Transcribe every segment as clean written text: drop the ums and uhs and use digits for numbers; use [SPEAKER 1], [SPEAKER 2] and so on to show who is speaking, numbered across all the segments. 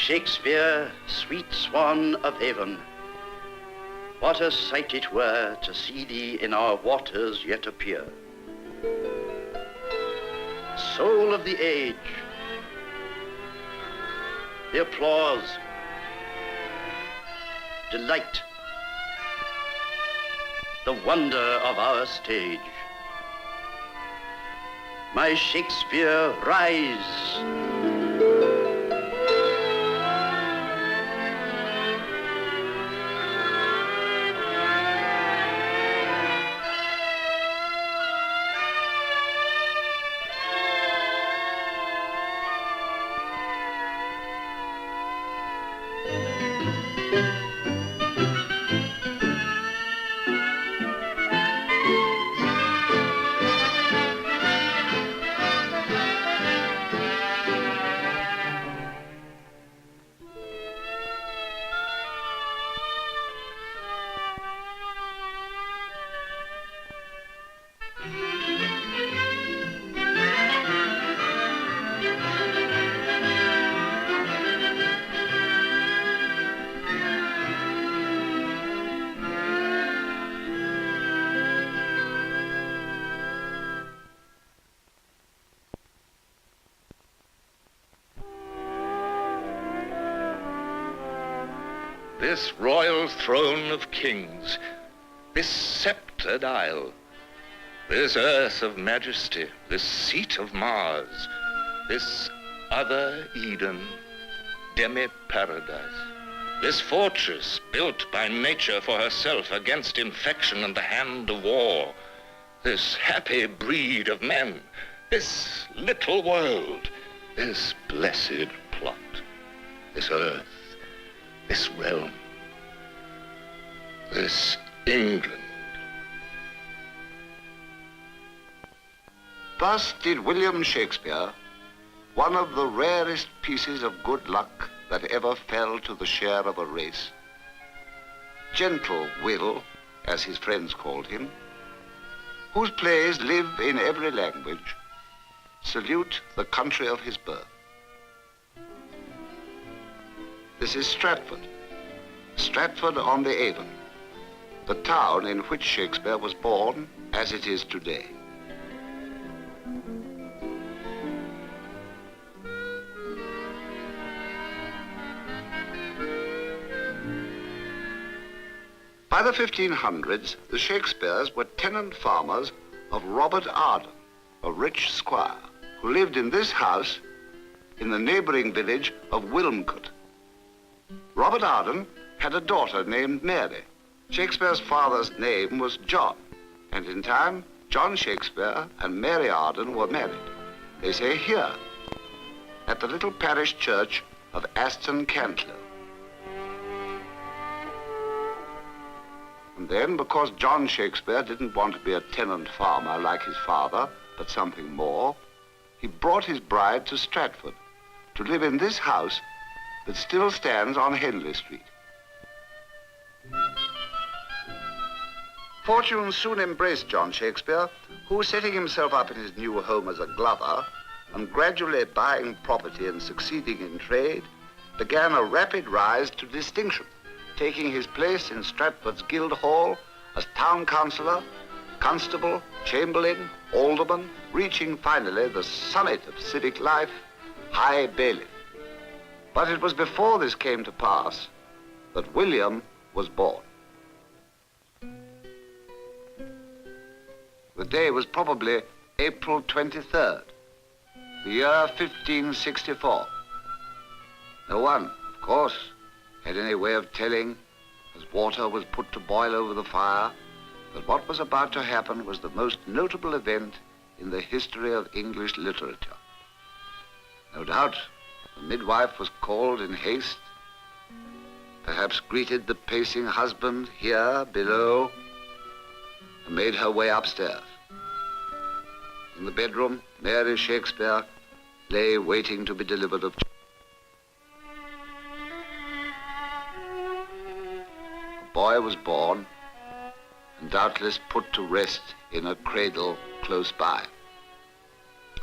[SPEAKER 1] Shakespeare, sweet swan of Avon, what a sight it were to see thee in our waters yet appear. Soul of the age, the applause, delight, the wonder of our stage. My Shakespeare, rise.
[SPEAKER 2] This royal throne of kings, this sceptred isle, this earth of majesty, this seat of Mars, this other Eden, demi-paradise, this fortress built by nature for herself against infection and the hand of war, this happy breed of men, this little world, this blessed plot, this earth, this realm, this England.
[SPEAKER 3] Thus did William Shakespeare, one of the rarest pieces of good luck that ever fell to the share of a race, gentle Will, as his friends called him, whose plays live in every language, salute the country of his birth. This is Stratford, Stratford on the Avon, the town in which Shakespeare was born as it is today. By the 1500s, the Shakespeares were tenant farmers of Robert Arden, a rich squire, who lived in this house in the neighboring village of Wilmcote. Robert Arden had a daughter named Mary. Shakespeare's father's name was John, and in time, John Shakespeare and Mary Arden were married. They say here, at the little parish church of Aston Cantlow. And then, because John Shakespeare didn't want to be a tenant farmer like his father, but something more, he brought his bride to Stratford to live in this house that still stands on Henley Street. Fortune soon embraced John Shakespeare, who, setting himself up in his new home as a glover and gradually buying property and succeeding in trade, began a rapid rise to distinction, taking his place in Stratford's Guildhall as town councillor, constable, chamberlain, alderman, reaching finally the summit of civic life, High Bailiff. But it was before this came to pass that William was born. The day was probably April 23rd, the year 1564. No one, of course, had any way of telling, as water was put to boil over the fire, that what was about to happen was the most notable event in the history of English literature. No doubt, the midwife was called in haste, perhaps greeted the pacing husband here below, and made her way upstairs. In the bedroom, Mary Shakespeare lay waiting to be delivered of child. A boy was born and doubtless put to rest in a cradle close by.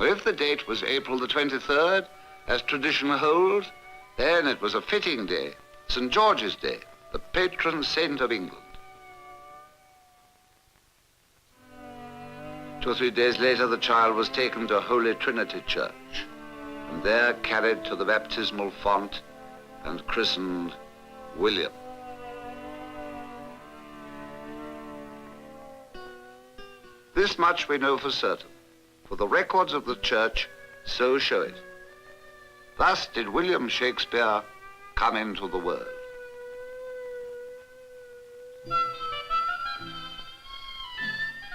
[SPEAKER 3] If the date was April the 23rd, as tradition holds, Then it was a fitting day, St. George's Day, the patron saint of England. 2 or 3 days later, the child was taken to Holy Trinity Church, and there carried to the baptismal font and christened William. This much we know for certain, for the records of the church so show it. Thus did William Shakespeare come into the world.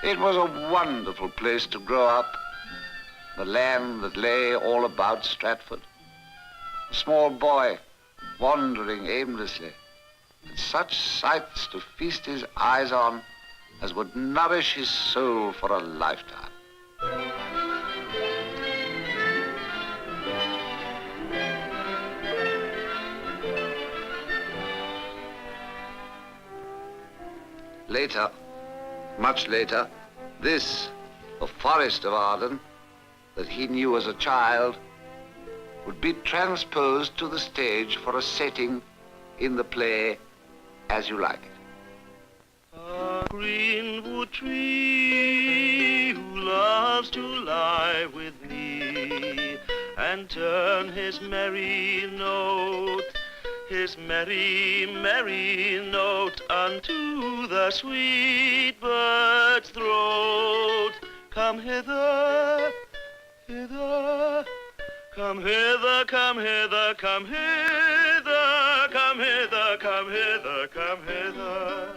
[SPEAKER 3] It was a wonderful place to grow up, the land that lay all about Stratford. A small boy wandering aimlessly, with such sights to feast his eyes on as would nourish his soul for a lifetime. Later, much later, this, the forest of Arden, that he knew as a child, would be transposed to the stage for a setting in the play As You Like It.
[SPEAKER 4] A greenwood tree who loves to lie with me and turn his merry note, his merry, merry note unto the sweet bird's throat. Come hither, hither, come hither, come hither, come hither, come hither, come hither, come hither.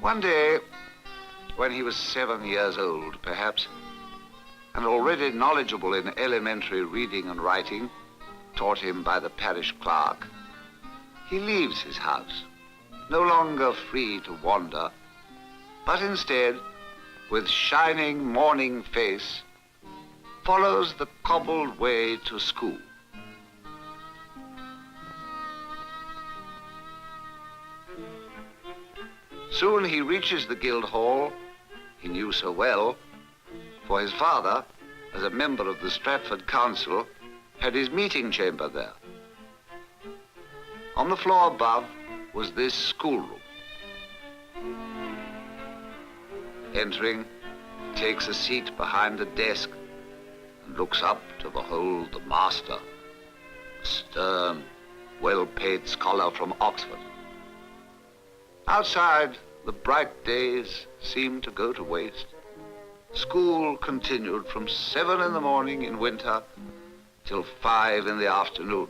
[SPEAKER 3] One day, when he was 7 years old, perhaps, and already knowledgeable in elementary reading and writing, taught him by the parish clerk, he leaves his house, no longer free to wander, but instead, with shining morning face, follows the cobbled way to school. Soon he reaches the Guildhall he knew so well, for his father, as a member of the Stratford Council, had his meeting chamber there. On the floor above was this schoolroom. Entering, he takes a seat behind a desk and looks up to behold the master, a stern, well-paid scholar from Oxford. Outside, the bright days seemed to go to waste. School continued from 7 in the morning in winter till 5 in the afternoon.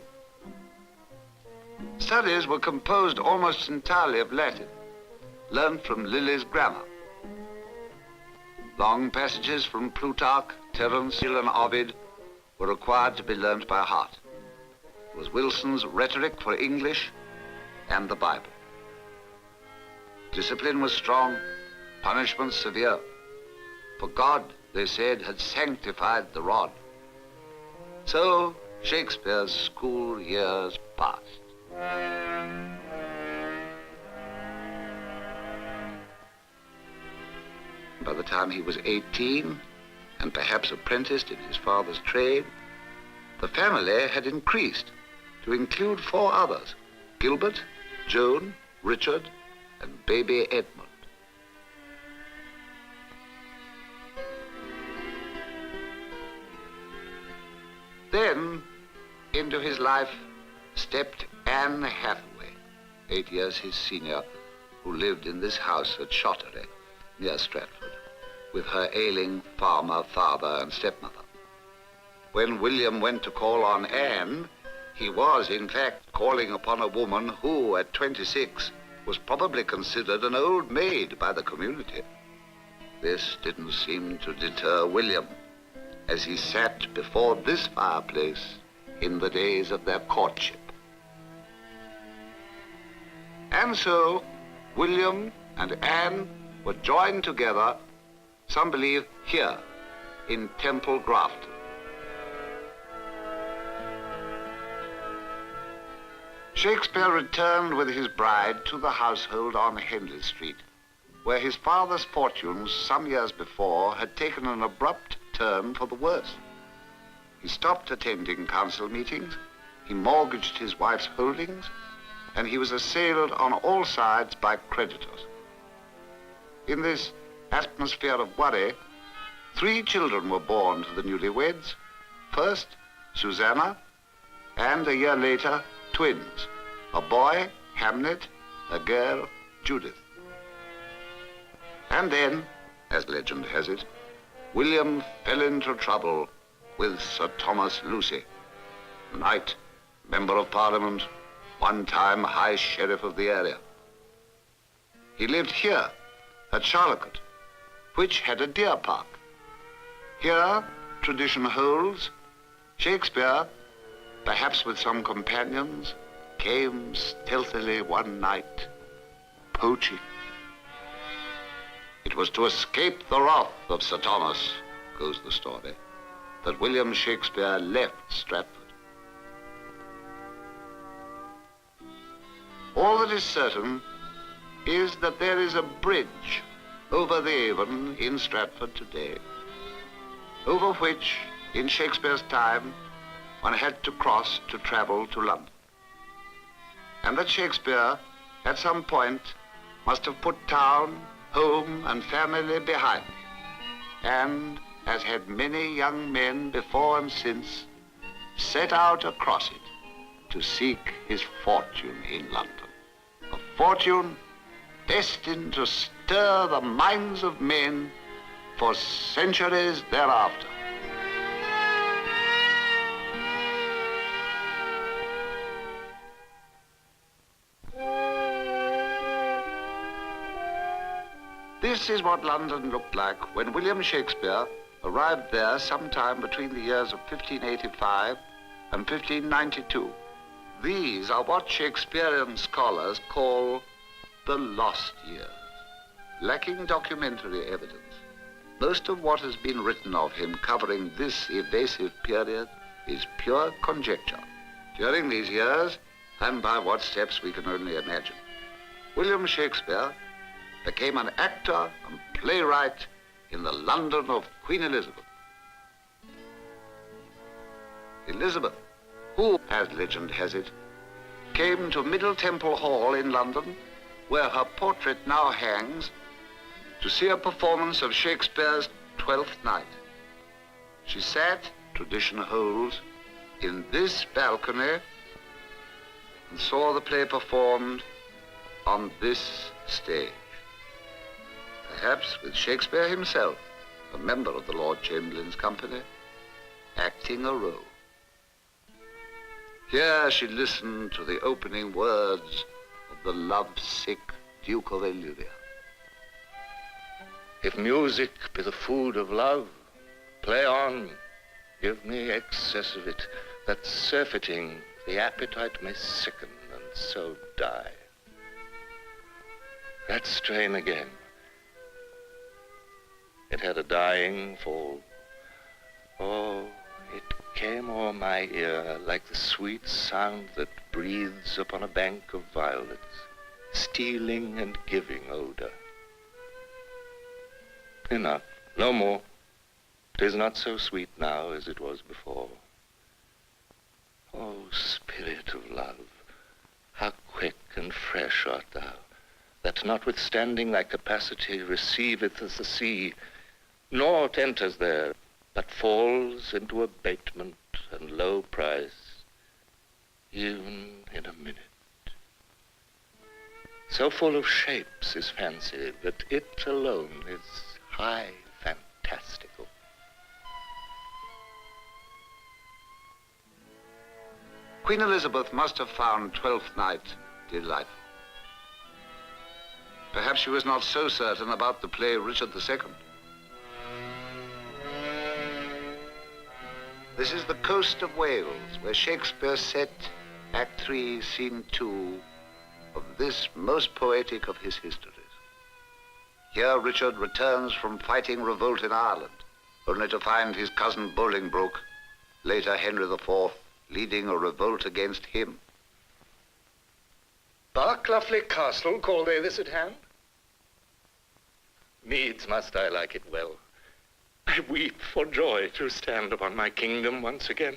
[SPEAKER 3] Studies were composed almost entirely of Latin, learned from Lilly's grammar. Long passages from Plutarch, Terence, and Ovid were required to be learnt by heart. It was Wilson's rhetoric for English and the Bible. Discipline was strong, punishment severe. For God, they said, had sanctified the rod. So Shakespeare's school years passed. By the time he was 18, and perhaps apprenticed in his father's trade, the family had increased to include 4 others: Gilbert, Joan, Richard, and baby Edmund. Then, into his life stepped Anne Hathaway, 8 years his senior, who lived in this house at Shottery, near Stratford, with her ailing farmer father and stepmother. When William went to call on Anne, he was, in fact, calling upon a woman who, at 26, was probably considered an old maid by the community. This didn't seem to deter William as he sat before this fireplace in the days of their courtship. And so, William and Anne were joined together, some believe here, in Temple Grafton. Shakespeare returned with his bride to the household on Henley Street, where his father's fortunes some years before had taken an abrupt turn for the worse. He stopped attending council meetings, he mortgaged his wife's holdings, and he was assailed on all sides by creditors. In this atmosphere of worry, 3 children were born to the newlyweds. First, Susanna, and a year later, twins, a boy, Hamnet, a girl, Judith. And then, as legend has it, William fell into trouble with Sir Thomas Lucy, knight, member of Parliament, one time High Sheriff of the area. He lived here at Charlotte, which had a deer park. Here, tradition holds, Shakespeare, perhaps with some companions, came stealthily one night, poaching. It was to escape the wrath of Sir Thomas, goes the story, that William Shakespeare left Stratford. All that is certain is that there is a bridge over the Avon in Stratford today, over which, in Shakespeare's time, one had to cross to travel to London. And that Shakespeare, at some point, must have put town, home, and family behind him, and, as had many young men before and since, set out across it to seek his fortune in London. A fortune destined to stir the minds of men for centuries thereafter. This is what London looked like when William Shakespeare arrived there sometime between the years of 1585 and 1592. These are what Shakespearean scholars call the lost years. Lacking documentary evidence, most of what has been written of him covering this evasive period is pure conjecture. During these years, and by what steps we can only imagine, William Shakespeare became an actor and playwright in the London of Queen Elizabeth. Elizabeth, who, as legend has it, came to Middle Temple Hall in London, where her portrait now hangs, to see a performance of Shakespeare's Twelfth Night. She sat, tradition holds, in this balcony and saw the play performed on this stage. Perhaps with Shakespeare himself, a member of the Lord Chamberlain's company, acting a role. Here she listened to the opening words of the love-sick Duke of Illyria.
[SPEAKER 2] If music be the food of love, play on, give me excess of it, that surfeiting the appetite may sicken and so die. That strain again. It had a dying fall. Oh, it came o'er my ear like the sweet sound that breathes upon a bank of violets, stealing and giving odor. Enough, no more. 'Tis not so sweet now as it was before. Oh, spirit of love, how quick and fresh art thou, that notwithstanding thy capacity receiveth as the sea, naught enters there, but falls into abatement and low price, even in a minute. So full of shapes is fancy that it alone is high fantastical.
[SPEAKER 3] Queen Elizabeth must have found Twelfth Night delightful. Perhaps she was not so certain about the play Richard II. This is the coast of Wales, where Shakespeare set Act 3, Scene 2 of this most poetic of his histories. Here Richard returns from fighting revolt in Ireland, only to find his cousin Bolingbroke, later Henry IV, leading a revolt against him.
[SPEAKER 2] Barclafly Castle, call they this at hand? Needs must I like it well. I weep for joy to stand upon my kingdom once again.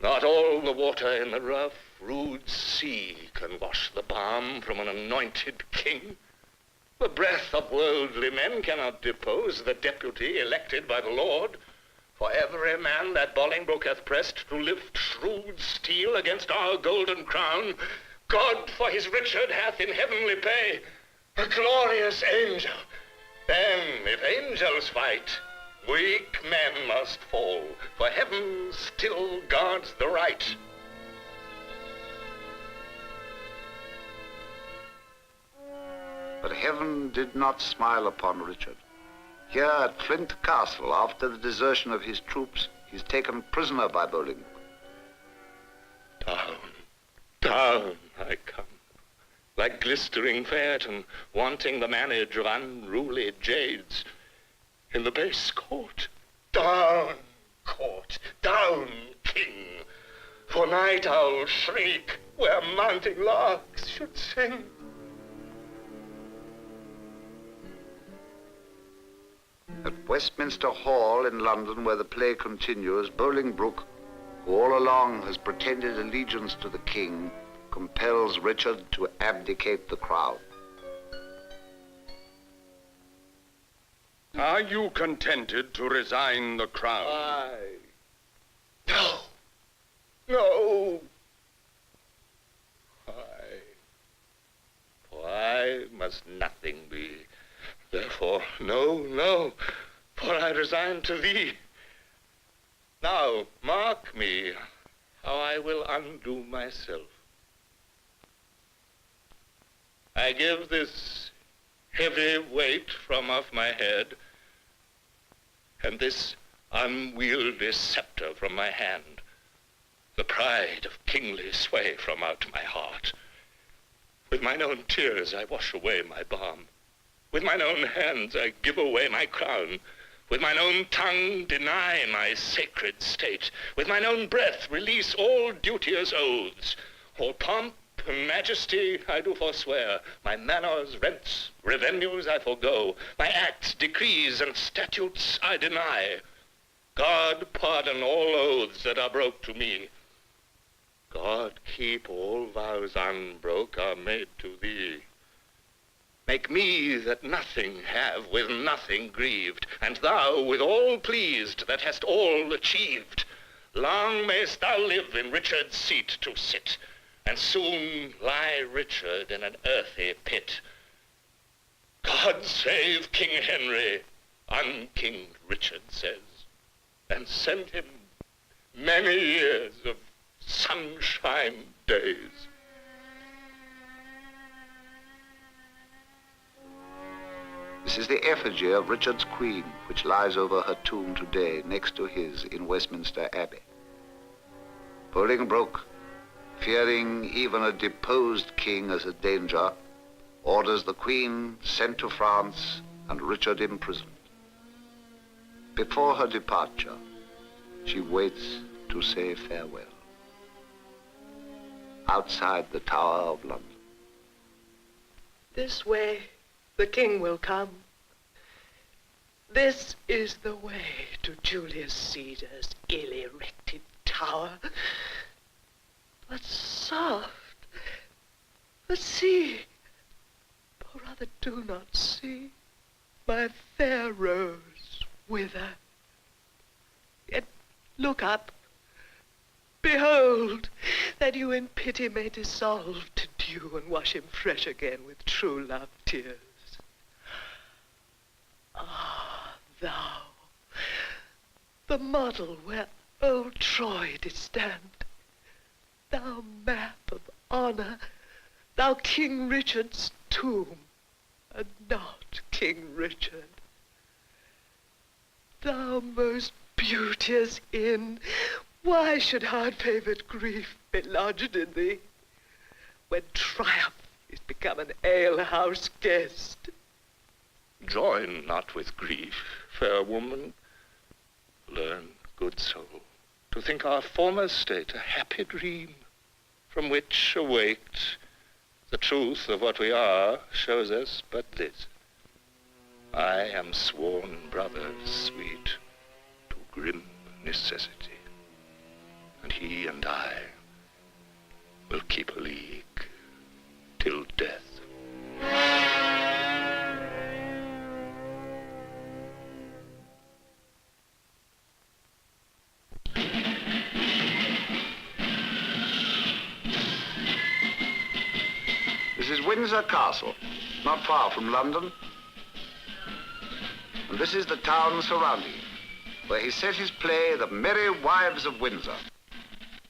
[SPEAKER 2] Not all the water in the rough, rude sea can wash the balm from an anointed king. The breath of worldly men cannot depose the deputy elected by the Lord. For every man that Bolingbroke hath pressed to lift shrewd steel against our golden crown, God for his Richard hath in heavenly pay a glorious angel. Then, if angels fight, weak men must fall, for heaven still guards the right.
[SPEAKER 3] But heaven did not smile upon Richard. Here at Flint Castle, after the desertion of his troops, he's taken prisoner by Bolingbroke.
[SPEAKER 2] Down, down I come, like glistering phaeton, wanting the manage of unruly jades. In the base court, down, king, for night owls shriek where mounting larks should sing.
[SPEAKER 3] At Westminster Hall in London, where the play continues, Bolingbroke, who all along has pretended allegiance to the king, compels Richard to abdicate the crown.
[SPEAKER 5] Are you contented to resign the crown?
[SPEAKER 2] No. No. Why must nothing be? Therefore, no, for I resign to thee. Now, mark me, how I will undo myself. I give this heavy weight from off my head, and this unwieldy scepter from my hand, the pride of kingly sway from out my heart. With mine own tears I wash away my balm. With mine own hands I give away my crown. With mine own tongue deny my sacred state. With mine own breath release all duteous oaths. All pomp and majesty I do forswear. My manors, rents, revenues I forego. My acts, decrees, and statutes I deny. God pardon all oaths that are broke to me. God keep all vows unbroke are made to thee. Make me that nothing have, with nothing grieved, and thou with all pleased that hast all achieved. Long mayst thou live in Richard's seat to sit, and soon lie Richard in an earthy pit. God save King Henry, unking Richard says, and send him many years of sunshine days.
[SPEAKER 3] This is the effigy of Richard's queen, which lies over her tomb today next to his in Westminster Abbey. Bolingbroke, fearing even a deposed king as a danger, orders the queen sent to France and Richard imprisoned. Before her departure, she waits to say farewell. Outside the Tower of London.
[SPEAKER 6] This way the king will come. This is the way to Julius Caesar's ill-erected tower. But soft, but see, or rather do not see, my fair rose wither. Yet look up, behold, that you in pity may dissolve to dew and wash him fresh again with true love tears. Ah, thou, the model where old Troy did stand, thou map of honor, thou King Richard's tomb, and not King Richard. Thou most beauteous inn, why should hard-favored grief be lodged in thee, when triumph is become an alehouse guest?
[SPEAKER 2] Join not with grief, fair woman. Learn, good soul, to think our former state a happy dream, from which, awaked, the truth of what we are shows us but this. I am sworn brother sweet to grim necessity, and he and I will keep a league till death.
[SPEAKER 3] This is Windsor Castle, not far from London. And this is the town surrounding it, where he set his play, The Merry Wives of Windsor.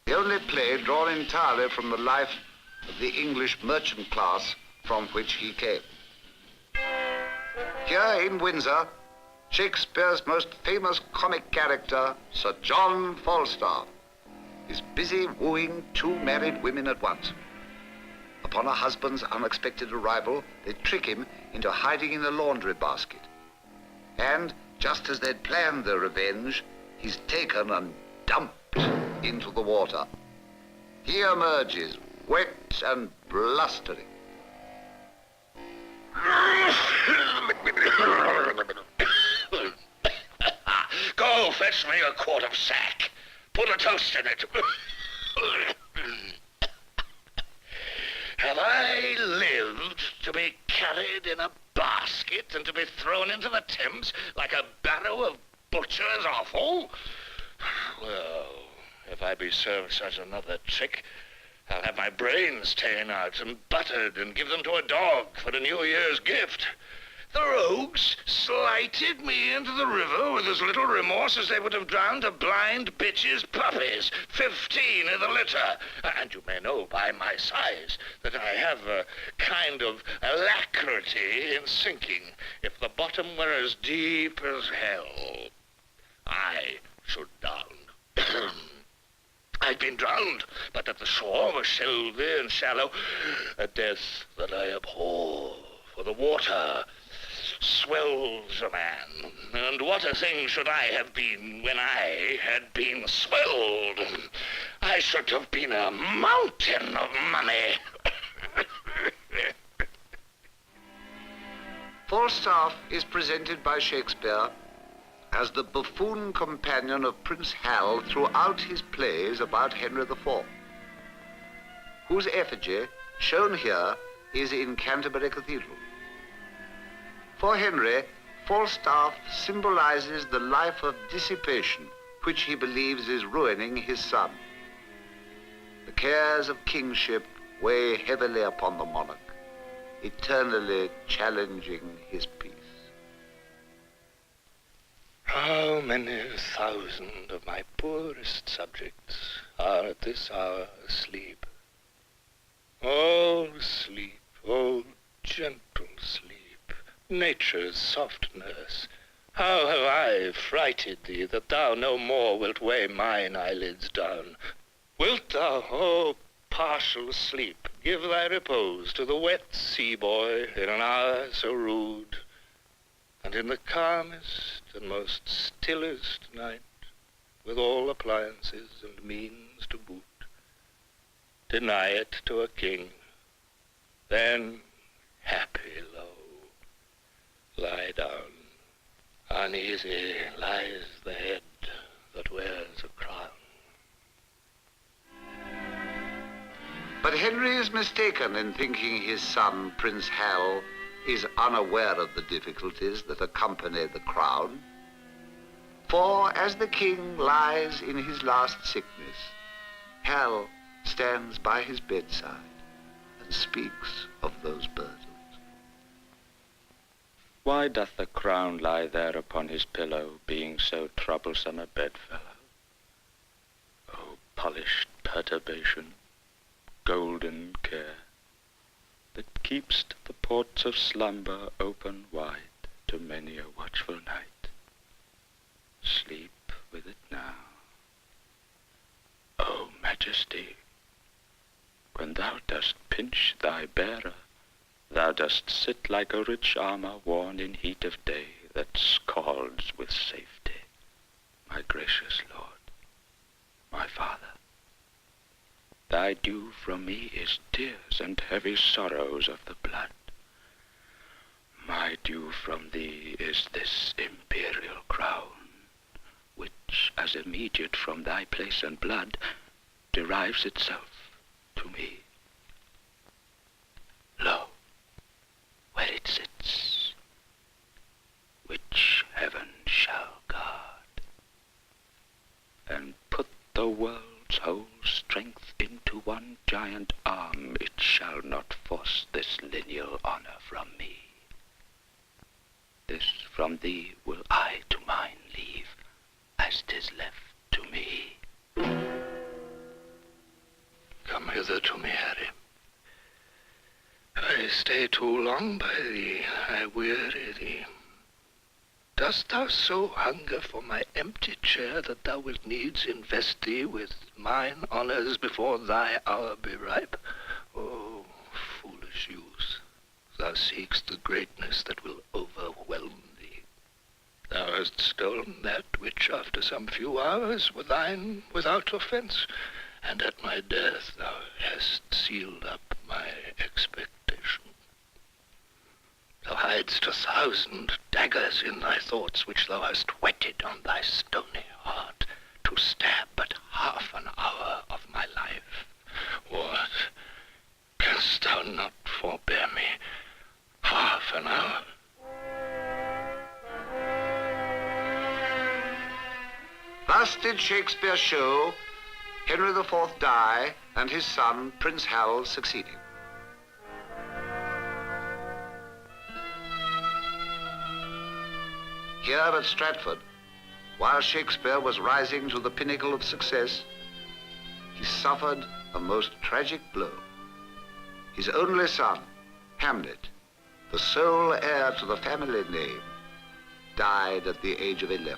[SPEAKER 3] The only play drawn entirely from the life of the English merchant class from which he came. Here in Windsor, Shakespeare's most famous comic character, Sir John Falstaff, is busy wooing two married women at once. Upon a husband's unexpected arrival, they trick him into hiding in a laundry basket. And just as they'd planned their revenge, he's taken and dumped into the water. He emerges wet and blustering.
[SPEAKER 2] Go fetch me a quart of sack. Put a toast in it. Have I lived to be carried in a basket and to be thrown into the Thames like a barrow of butcher's offal? Well, if I be served such another trick, I'll have my brains taken out and buttered and give them to a dog for a New Year's gift. The rogues slighted me into the river with as little remorse as they would have drowned a blind bitch's puppies, 15 in the litter. And you may know by my size that I have a kind of alacrity in sinking. If the bottom were as deep as hell, I should drown. I've been drowned, but that the shore was shelvy and shallow, a death that I abhor, for the water swells a man, and what a thing should I have been when I had been swelled. I should have been a mountain of money.
[SPEAKER 3] Falstaff is presented by Shakespeare as the buffoon companion of Prince Hal throughout his plays about Henry IV, whose effigy, shown here, is in Canterbury Cathedral. For Henry, Falstaff symbolizes the life of dissipation which he believes is ruining his son. The cares of kingship weigh heavily upon the monarch, eternally challenging his peace.
[SPEAKER 2] How many thousand of my poorest subjects are at this hour asleep? Oh, sleep, oh, gentle sleep, nature's soft nurse. How have I frighted thee that thou no more wilt weigh mine eyelids down? Wilt thou, oh, partial sleep, give thy repose to the wet sea boy in an hour so rude? And in the calmest and most stillest night, with all appliances and means to boot, deny it to a king, then happy low, lie down. Uneasy lies the head that wears a crown.
[SPEAKER 3] But Henry is mistaken in thinking his son, Prince Hal, is unaware of the difficulties that accompany the crown. For as the king lies in his last sickness, Hal stands by his bedside and speaks of those burdens.
[SPEAKER 7] Why doth the crown lie there upon his pillow, being so troublesome a bedfellow? O polished perturbation, golden care, that keep'st the ports of slumber open wide to many a watchful night. Sleep with it now. O Majesty, when thou dost pinch thy bearer, thou dost sit like a rich armor worn in heat of day that scalds with safety. my gracious Lord, my Father. Thy due from me is tears and heavy sorrows of the blood. My due from thee is this imperial crown, which, as immediate from thy place and blood, derives itself to me. Lo, where it sits, which heaven shall guard, and put the world's whole strength into one giant arm, it shall not force this lineal honor from me. This from thee will I to mine leave, as 'tis left to me.
[SPEAKER 2] Come hither to me, Harry. I stay too long by thee, I weary thee. Dost thou so hunger for my empty chair that thou wilt needs invest thee with mine honors before thy hour be ripe? Oh, foolish youth, thou seekst the greatness that will overwhelm thee. Thou hast stolen that which after some few hours were thine without offense, and at my death thou hast sealed up my expectation. Thou hidest 1,000 daggers in thy thoughts, which thou hast whetted on thy stony heart, to stab but half an hour of my life. What? Canst thou not forbear me half an hour?
[SPEAKER 3] Thus did Shakespeare show Henry IV die, and his son, Prince Hal, succeed him. Here at Stratford, while Shakespeare was rising to the pinnacle of success, he suffered a most tragic blow. His only son, Hamlet, the sole heir to the family name, died at the age of 11.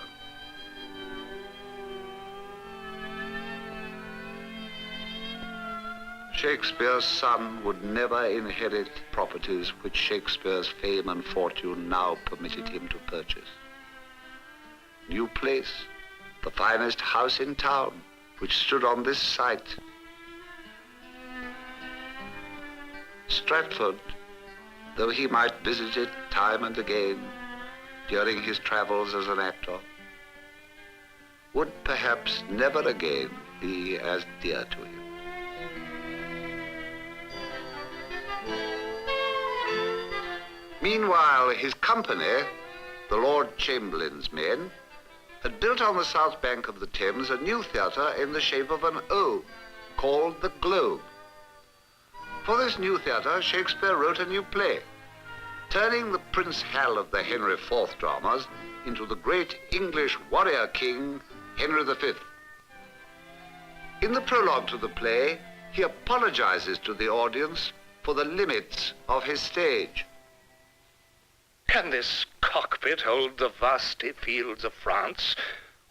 [SPEAKER 3] Shakespeare's son would never inherit properties which Shakespeare's fame and fortune now permitted him to purchase. New Place, the finest house in town, which stood on this site. Stratford, though he might visit it time and again during his travels as an actor, would perhaps never again be as dear to him. Meanwhile, his company, the Lord Chamberlain's men, had built on the south bank of the Thames a new theatre in the shape of an O, called the Globe. For this new theatre, Shakespeare wrote a new play, turning the Prince Hal of the Henry IV dramas into the great English warrior king, Henry V. In the prologue to the play, he apologizes to the audience for the limits of his stage.
[SPEAKER 2] Can this cockpit hold the vasty fields of France?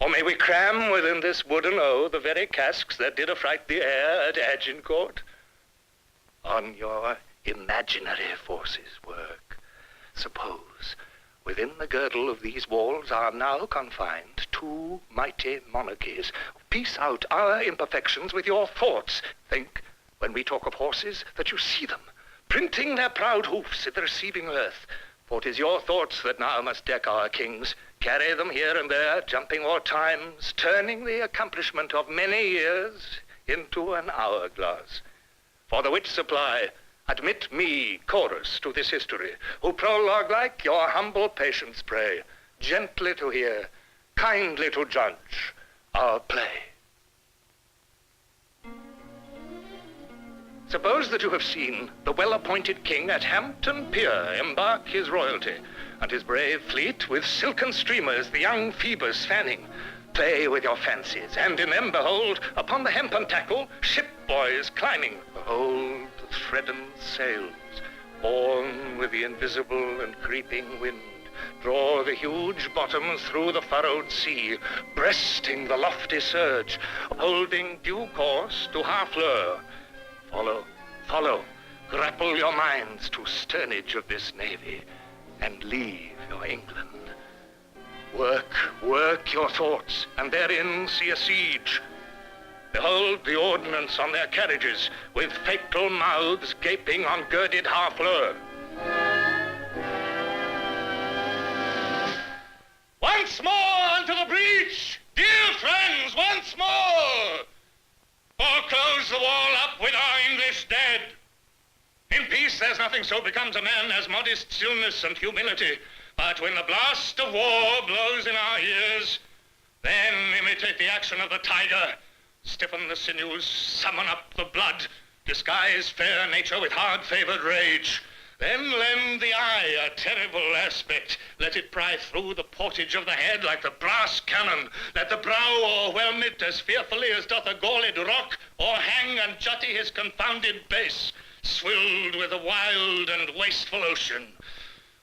[SPEAKER 2] Or may we cram within this wooden O the very casques that did affright the air at Agincourt? On your imaginary forces work. Suppose within the girdle of these walls are now confined 2 mighty monarchies. Piece out our imperfections with your thoughts. Think, when we talk of horses, that you see them, printing their proud hoofs in the receiving earth. For 'tis your thoughts that now must deck our kings, carry them here and there, jumping o'er times, turning the accomplishment of many years into an hourglass. For the which supply, admit me, chorus, to this history, who prologue-like your humble patience pray, gently to hear, kindly to judge our play. Suppose that you have seen the well-appointed king at Hampton Pier embark his royalty, and his brave fleet with silken streamers the young Phoebus fanning. Play with your fancies, and in them behold, upon the hempen tackle, ship-boys climbing. Behold the threadened sails, borne with the invisible and creeping wind, draw the huge bottoms through the furrowed sea, breasting the lofty surge, holding due course to Harfleur. Follow, follow, grapple your minds to sternage of this navy, and leave your England Work your thoughts, and therein see a siege. Behold the ordnance on their carriages, with fatal mouths gaping on girded harfleur. Once more unto the breach, dear friends, once more! Or close the wall up with our English dead. In peace there's nothing so becomes a man as modest stillness and humility. But when the blast of war blows in our ears, then imitate the action of the tiger, stiffen the sinews, summon up the blood, disguise fair nature with hard-favored rage. Then lend the eye a terrible aspect. Let it pry through the portage of the head like the brass cannon. Let the brow o'erwhelm it as fearfully as doth a galled rock, or hang and jutty his confounded base, swilled with a wild and wasteful ocean.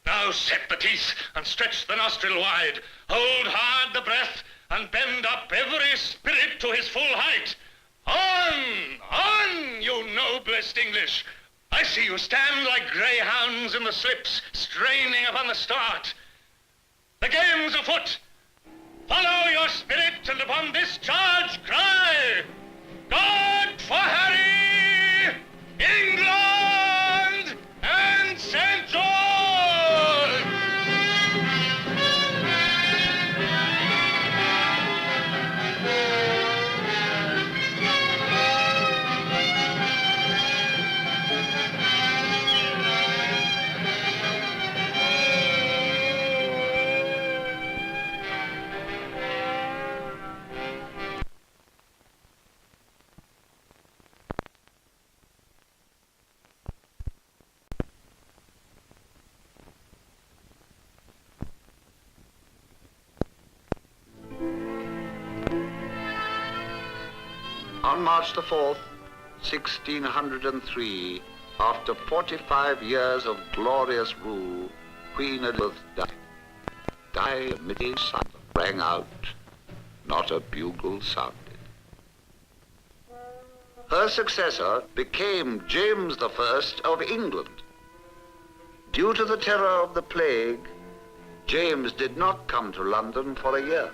[SPEAKER 2] Now set the teeth and stretch the nostril wide. Hold hard the breath and bend up every spirit to his full height. On, you noblest English. I see you stand like greyhounds in the slips, straining upon the start. The game's afoot. Follow your spirit, and upon this charge cry, God for Harry, England, and St. George!
[SPEAKER 3] On March the 4th, 1603, after 45 years of glorious rule, Queen Elizabeth died. Died amid a sound rang out, not a bugle sounded. Her successor became James I of England. Due to the terror of the plague, James did not come to London for a year.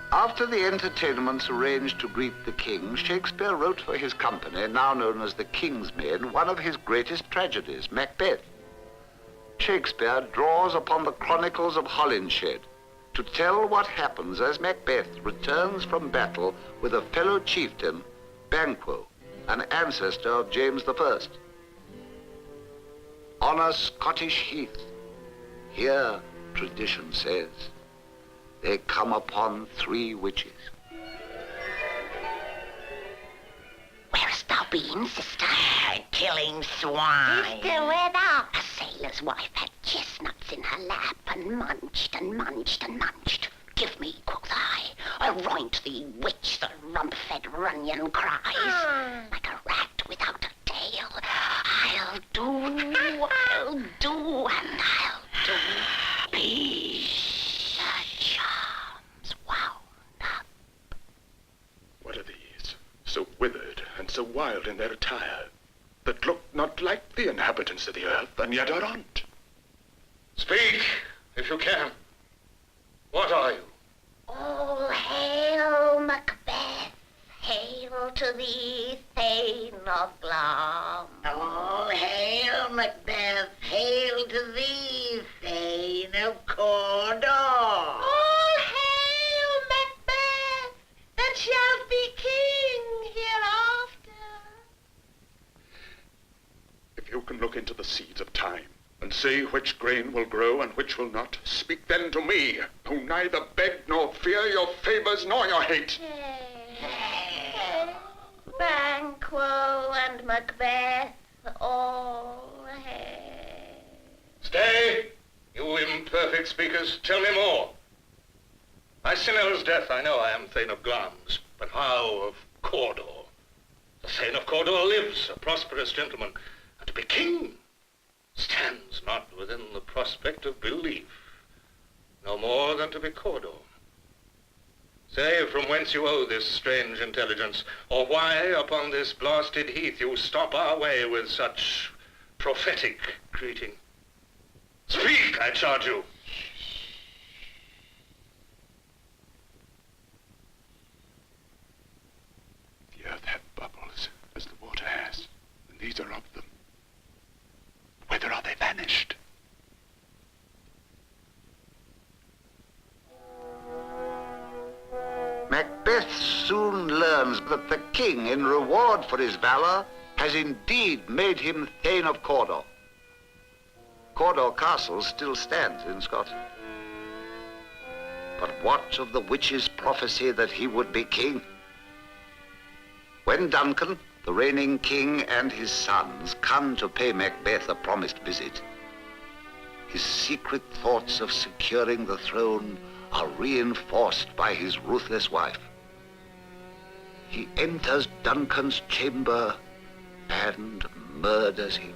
[SPEAKER 3] After the entertainments arranged to greet the king, Shakespeare wrote for his company, now known as the King's Men, one of his greatest tragedies, Macbeth. Shakespeare draws upon the chronicles of Holinshed to tell what happens as Macbeth returns from battle with a fellow chieftain, Banquo, an ancestor of James I. On a Scottish heath, here, tradition says, they come upon 3 witches.
[SPEAKER 8] Where'st thou been, sister? Killing swine. Sister, where thou? A sailor's wife had chestnuts in her lap and munched and munched and munched. Give me, quoth I, aroint thee, witch, the rump-fed runyon cries. Like a rat without a tail, I'll do, and I'll do. Be the charms wound up.
[SPEAKER 5] What are these, so withered and so wild in their attire, that look not like the inhabitants of the earth, and yet are on't?
[SPEAKER 2] Speak, if you can. What are you?
[SPEAKER 8] All hail, Macbeth. Hail to thee, Thane of Glam. All hail, Macbeth. Hail to thee, Thane of Cawdor. All hail, Macbeth, that shalt be king hereafter.
[SPEAKER 5] If you can look into the seeds of time, and see which grain will grow and which will not, speak then to me, who neither beg nor fear your favors nor your hate.
[SPEAKER 8] Banquo and Macbeth, all hail.
[SPEAKER 2] Stay, you imperfect speakers, tell me more. My Sinel's death, I know I am Thane of Glamis, but how of Cawdor? The Thane of Cawdor lives, a prosperous gentleman, and to be king stands not within the prospect of belief, no more than to be Cawdor. Say from whence you owe this strange intelligence, or why upon this blasted heath you stop our way with such prophetic greeting. Speak, I charge you.
[SPEAKER 5] The earth hath bubbles, as the water has, and these are of them. Whither are they vanished?
[SPEAKER 3] Macbeth soon learns that the king, in reward for his valor, has indeed made him Thane of Cawdor. Cawdor Castle still stands in Scotland. But what of the witch's prophecy that he would be king? When Duncan, the reigning king, and his sons come to pay Macbeth a promised visit, his secret thoughts of securing the throne are reinforced by his ruthless wife. He enters Duncan's chamber and murders him.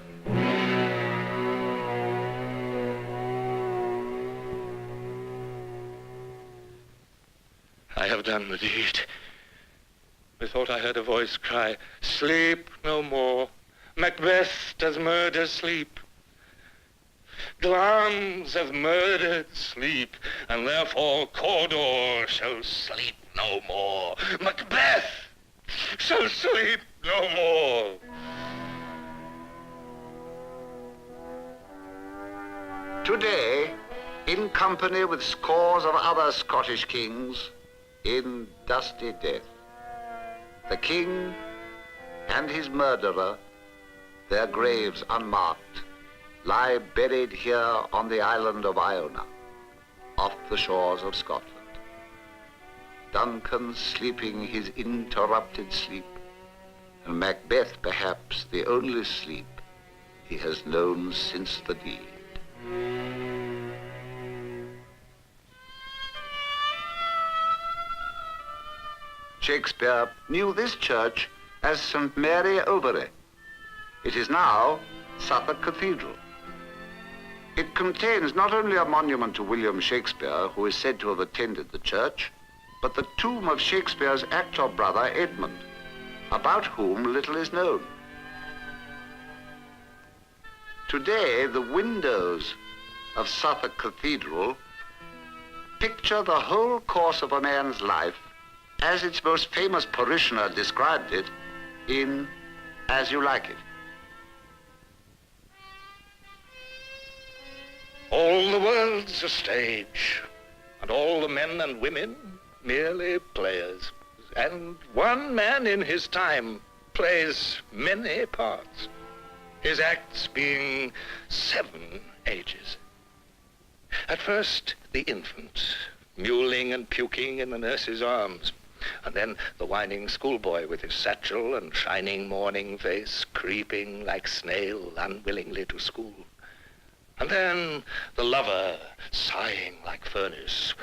[SPEAKER 7] I have done the deed. Methought I heard a voice cry, "Sleep no more. Macbeth does murder sleep. Glamis hath murdered sleep, and therefore Cawdor shall sleep no more. Macbeth shall sleep no more."
[SPEAKER 3] Today, in company with scores of other Scottish kings, in dusty death, the king and his murderer, their graves unmarked, lie buried here on the island of Iona, off the shores of Scotland. Duncan sleeping his interrupted sleep, and Macbeth perhaps the only sleep he has known since the deed. Shakespeare knew this church as St. Mary Overy. It is now Suffolk Cathedral. It contains not only a monument to William Shakespeare, who is said to have attended the church, but the tomb of Shakespeare's actor brother Edmund, about whom little is known. Today, the windows of Suffolk Cathedral picture the whole course of a man's life as its most famous parishioner described it in As You Like It.
[SPEAKER 2] All the world's a stage, and all the men and women merely players. And one man in his time plays many parts, his acts being 7 ages. At first, the infant, mewling and puking in the nurse's arms, and then the whining schoolboy with his satchel and shining morning face, creeping like snail unwillingly to school. And then the lover, sighing like furnace.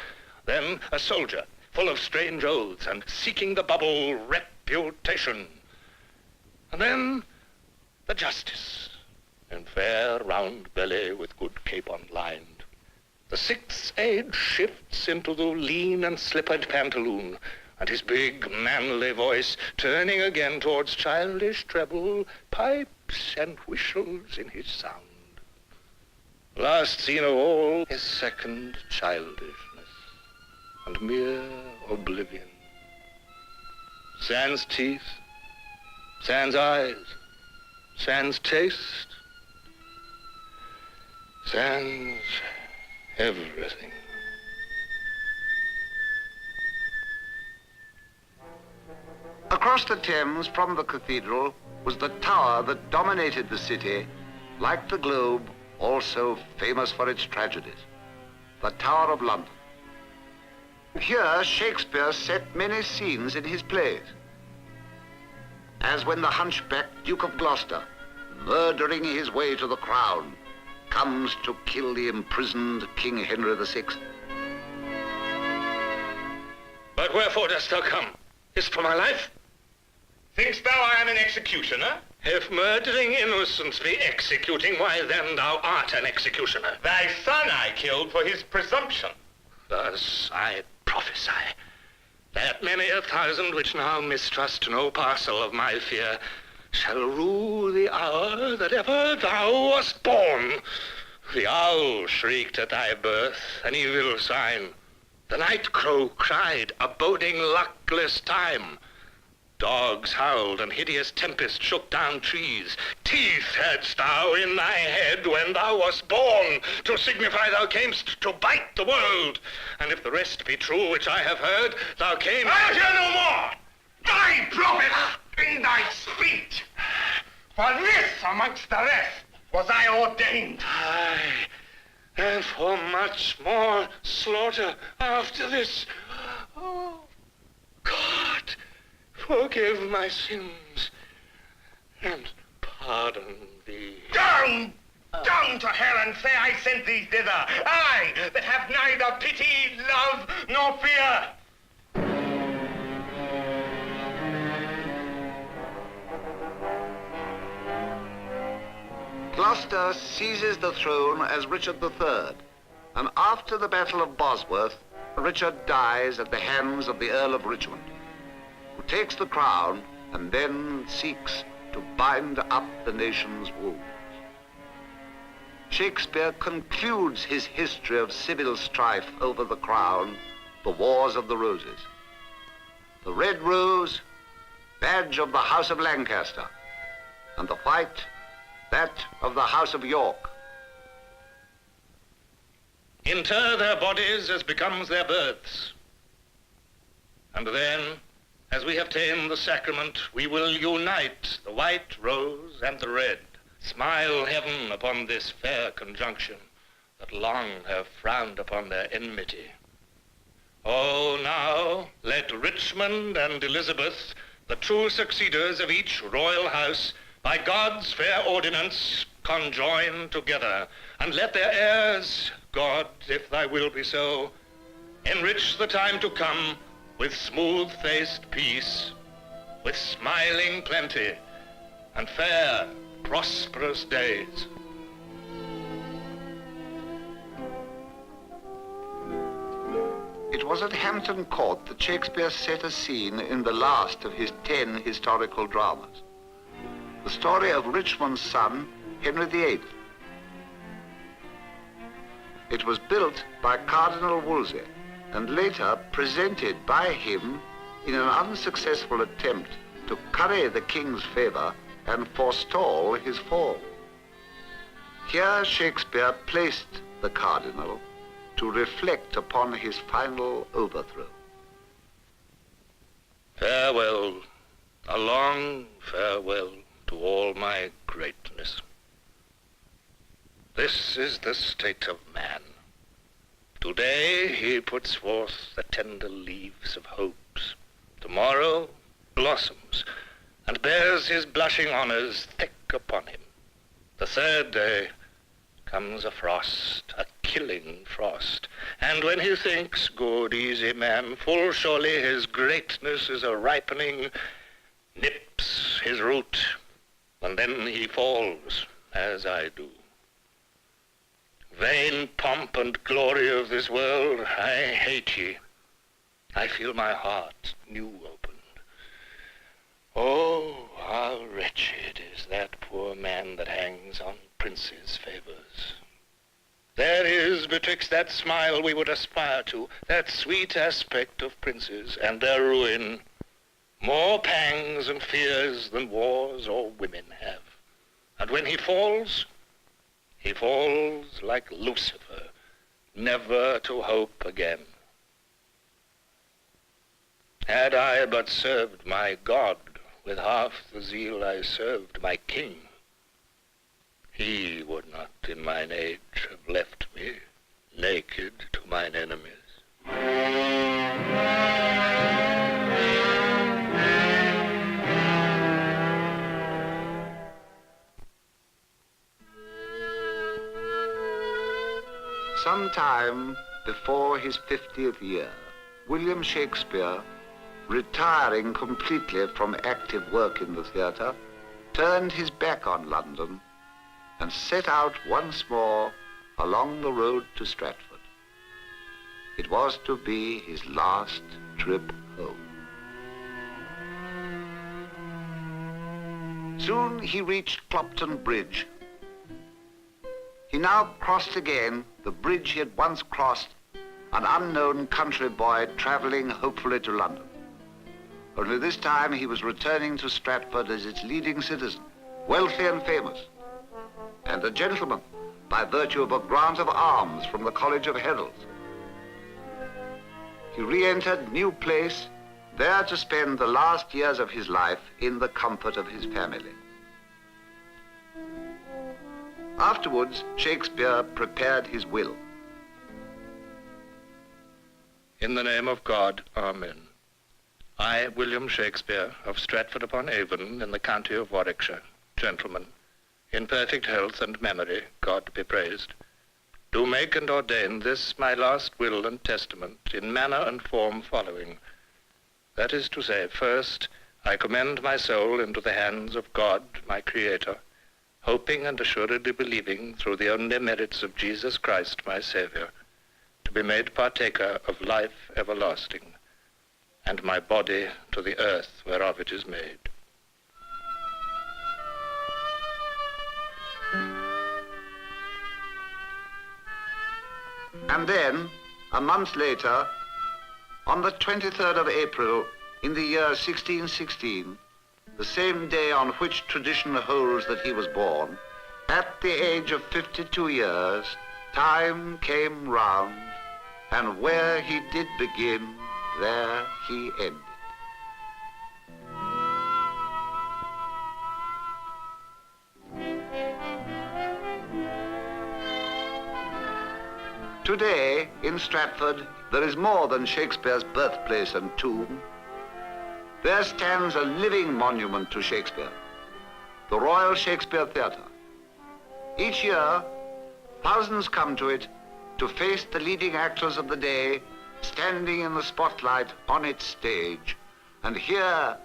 [SPEAKER 2] Then a soldier, full of strange oaths and seeking the bubble reputation. And then the justice, in fair round belly with good capon lined. The 6th age shifts into the lean and slippered pantaloon, and his big manly voice turning again towards childish treble, pipes and whistles in his sound. Last scene of all is second childishness and mere oblivion. Sans teeth, sans eyes, sans taste, sans everything.
[SPEAKER 3] Across the Thames from the cathedral was the tower that dominated the city, like the globe, also famous for its tragedies, the Tower of London. Here, Shakespeare set many scenes in his plays, as when the hunchbacked Duke of Gloucester, murdering his way to the crown, comes to kill the imprisoned King Henry VI.
[SPEAKER 2] But wherefore dost thou come? Is't for my life? Thinkst thou I am an executioner? If murdering innocents be executing, why then thou art an executioner.
[SPEAKER 9] Thy son I killed for his presumption.
[SPEAKER 2] Thus I prophesy that many a thousand which now mistrust no parcel of my fear shall rue the hour that ever thou wast born. The owl shrieked at thy birth, an evil sign. The night crow cried, a boding luckless time. Dogs howled, and hideous tempest shook down trees. Teeth hadst thou in thy head when thou wast born, to signify thou camest to bite the world. And if the rest be true which I have heard, thou camest...
[SPEAKER 9] I'll hear no more! Thy prophet in thy speech! For this, amongst the rest, was I ordained.
[SPEAKER 2] Aye, and for much more slaughter after this. Oh, God, forgive my sins and pardon thee.
[SPEAKER 9] Down! Down to hell and say I sent thee thither. I, that have neither pity, love, nor fear.
[SPEAKER 3] Gloucester seizes the throne as Richard III, and after the Battle of Bosworth, Richard dies at the hands of the Earl of Richmond, who takes the crown and then seeks to bind up the nation's wounds. Shakespeare concludes his history of civil strife over the crown, the Wars of the Roses. The red rose, badge of the House of Lancaster, and the white, that of the House of York.
[SPEAKER 2] Inter their bodies as becomes their births. And then, as we have ta'en the sacrament, we will unite the white rose and the red. Smile heaven upon this fair conjunction that long have frowned upon their enmity. Oh, now let Richmond and Elizabeth, the true succeeders of each royal house, by God's fair ordinance conjoin together, and let their heirs, God, if thy will be so, enrich the time to come with smooth-faced peace, with smiling plenty, and fair, prosperous days.
[SPEAKER 3] It was at Hampton Court that Shakespeare set a scene in the last of his 10 historical dramas, the story of Richmond's son, Henry VIII. It was built by Cardinal Wolsey and later presented by him in an unsuccessful attempt to curry the king's favor and forestall his fall. Here Shakespeare placed the cardinal to reflect upon his final overthrow.
[SPEAKER 2] Farewell, a long farewell to all my greatness. This is the state of man. Today he puts forth the tender leaves of hopes. Tomorrow blossoms and bears his blushing honors thick upon him. The third day comes a frost, a killing frost. And when he thinks, good easy man, full surely his greatness is a ripening, nips his root, and then he falls, as I do. Vain pomp and glory of this world, I hate ye. I feel my heart new opened. Oh, how wretched is that poor man that hangs on princes' favors. There is betwixt that smile we would aspire to, that sweet aspect of princes and their ruin, more pangs and fears than wars or women have. And when he falls like Lucifer, never to hope again. Had I but served my God with half the zeal I served my king, he would not in mine age have left me naked to mine enemies.
[SPEAKER 3] Sometime before his 50th year, William Shakespeare, retiring completely from active work in the theatre, turned his back on London and set out once more along the road to Stratford. It was to be his last trip home. Soon he reached Clopton Bridge. He He now crossed again the bridge he had once crossed, an unknown country boy travelling hopefully to London. Only this time he was returning to Stratford as its leading citizen, wealthy and famous, and a gentleman by virtue of a grant of arms from the College of Heralds. He re-entered New Place, there to spend the last years of his life in the comfort of his family. Afterwards, Shakespeare prepared his will.
[SPEAKER 2] In the name of God, Amen. I, William Shakespeare, of Stratford-upon-Avon, in the county of Warwickshire, gentleman, in perfect health and memory, God be praised, do make and ordain this my last will and testament in manner and form following. That is to say, first, I commend my soul into the hands of God, my Creator, hoping and assuredly believing through the only merits of Jesus Christ, my Savior, to be made partaker of life everlasting, and my body to the earth whereof it is made.
[SPEAKER 3] And then, a month later, on the 23rd of April, in the year 1616, the same day on which tradition holds that he was born, at the age of 52 years, time came round, and where he did begin, there he ended. Today, in Stratford, there is more than Shakespeare's birthplace and tomb. There stands a living monument to Shakespeare, the Royal Shakespeare Theatre. Each year, thousands come to it to face the leading actors of the day standing in the spotlight on its stage and hear,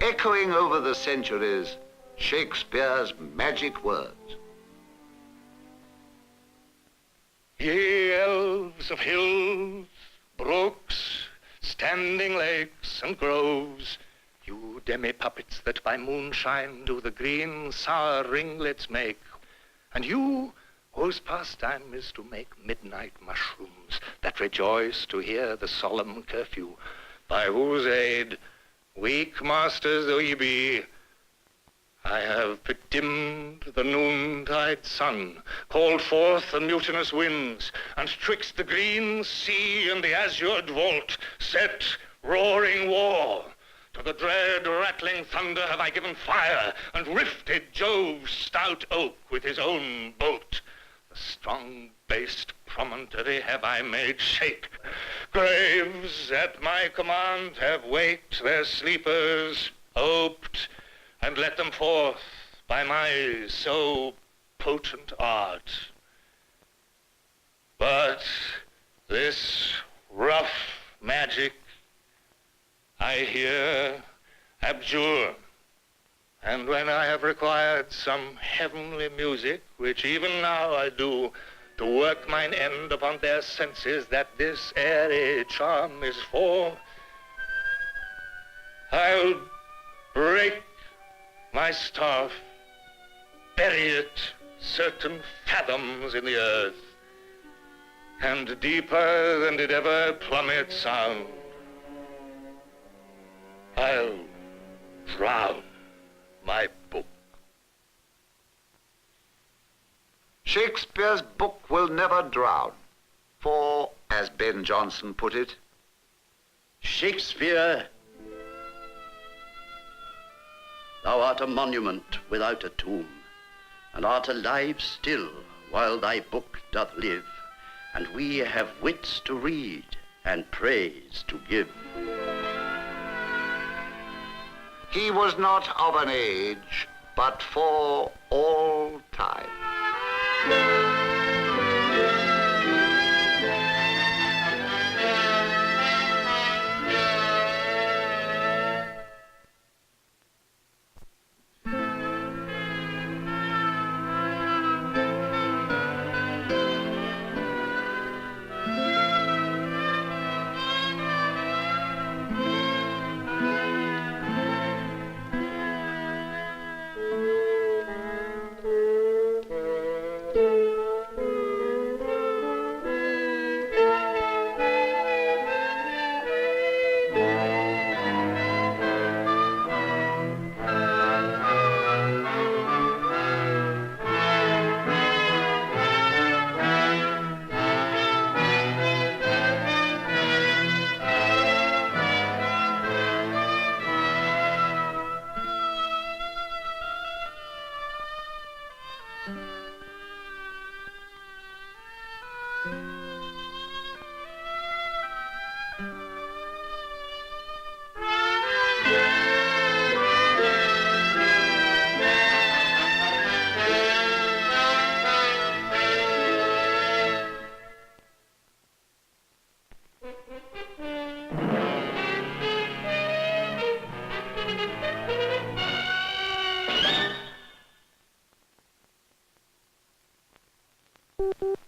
[SPEAKER 3] echoing over the centuries, Shakespeare's magic words.
[SPEAKER 2] Ye elves of hills, brooks, standing lakes and groves, you demi-puppets that by moonshine do the green sour ringlets make, and you whose pastime is to make midnight mushrooms that rejoice to hear the solemn curfew, by whose aid, weak masters though ye be, I have bedimmed the noontide sun, called forth the mutinous winds, and twixt the green sea and the azured vault set roaring war. To the dread rattling thunder have I given fire, and rifted Jove's stout oak with his own bolt. The strong-based promontory have I made shake. Graves at my command have waked their sleepers, hoped, and let them forth by my so potent art. But this rough magic I here abjure, and when I have required some heavenly music, which even now I do, to work mine end upon their senses that this airy charm is for, I'll break my staff, bury it certain fathoms in the earth, and deeper than did ever plummet sound, I'll drown my book.
[SPEAKER 3] Shakespeare's book will never drown, for, as Ben Jonson put it,
[SPEAKER 1] Shakespeare, thou art a monument without a tomb, and art alive still while thy book doth live, and we have wits to read and praise to give.
[SPEAKER 3] he was not of an age, but for all time.
[SPEAKER 6] Thank you.